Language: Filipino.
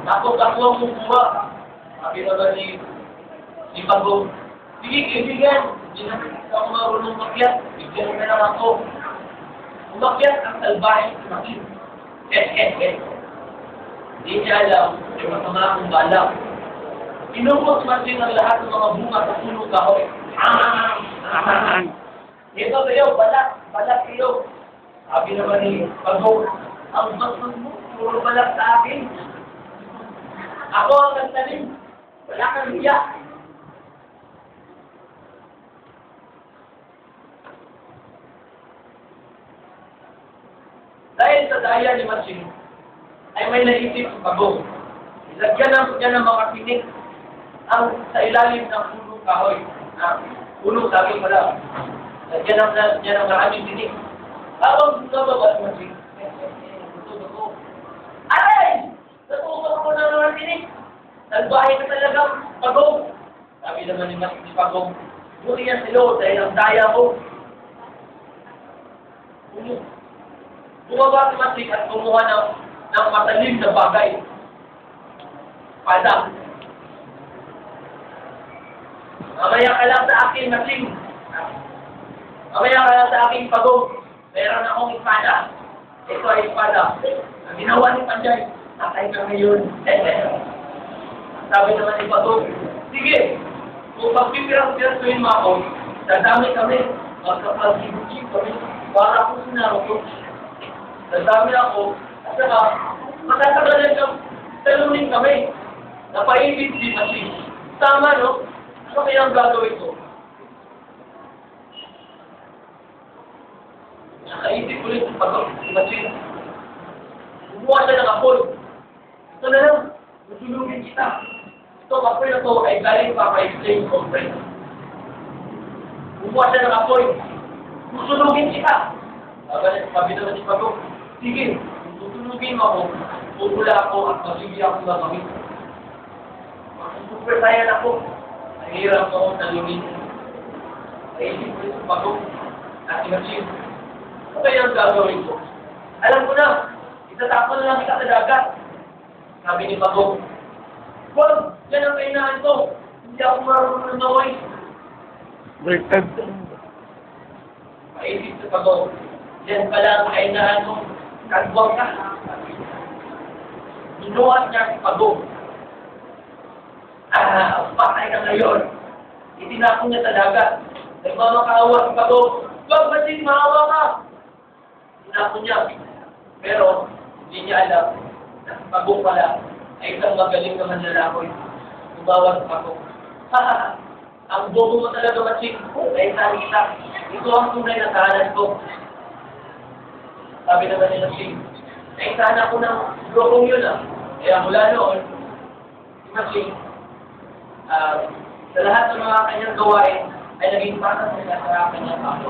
Tapos ako ang kumuha. Sabi naman ni Pagong, sige, kaibigan, hindi na ako marunong umakyat. Bigyan mo na lang ako. Umakyat ang salbahe si Makin. Hindi niya alam yung masama akong balak. Inumot Makin ang lahat ng mga bunga sa puno kahoy. Ito kayo, balat kayo. Sabi naman ni Pagong, ang bastos mo, puro balat sa akin. Ako ang nagtanim. Wala kang hiya. Dahil sa daya ni Masin, ay may naisip si Pagong. Ilagyan ng mga pinik ang sa ilalim ng punong kahoy. Puno, sabi pala. Lagyan ng maraming pinik. Habang bumaba si Masin, aray! Natutok ko na naman pinik. Nagbahay ka talagang Pagong. Sabi naman ni Pagong, buti yan si Lord dahil ang daya ko. Bumaba si Masin at kumuha ng matalim na bagay. Pada. Mamaya ka lang sa akin, Masin. Mamaya ka lang sa akin, Pagong. Meron akong espada. Ito ay espada. Ang ginawa ni Panjay, nakay ka ngayon. Sabi naman ni Pagong, sige, kung pagpipirang-pirasuin mo ako, dadami kami, magkapag-ibig kami, para ako sinaro ko. Dadami ako, at saka, matatagalan kang talunin kami. Napaibig si Masin. Tama, no? Ano kaya ang gagawin ko? Nakaisip ulit si Pagong, si Masin. Bumuha siya ng apoy. Ito na lang, masulugin kita. Itong apoy na to ay galing pa kay Flame Conference. Bumuha siya ng apoy. Masulugin kita. Sabi naman si Pagong, sige, kung tutulugin mo ako, pupula ako at masigi ako gagawin. Magsusupertayan ako. Nahirap ako talunin. Naisip ulit si Pagong at si Masin. Ano kaya ang gagawin ko? Alam ko na, itatapon na lang kita sa dagat. Sabi ni Pagong, wag, yan ang kainahan ko. Hindi ako marunong ng naway. Maisip si Pagong, yan pala ang kainahan mo. Kagwang ka. Inuwas niya si Pagong. Patay ka ngayon. Itinapon niya sa dagat. Nagmamakaawa si Pagong. Wag, Masin, maawa ka. Itinapon niya. Pero, hindi niya alam na si Pagong pala ay isang magaling na manlalakoy. Tumawa si Pagong. Ang bobo mo talaga, Masin. Dahil sabi kita, ito ang tunay na tahanan ko. Sabi naman ni Masin, naisahan ako ng brokong yun Kaya mula noon, si Masin, sa lahat ng mga kanyang gawain, ay naging patas niya sa kanyang ako.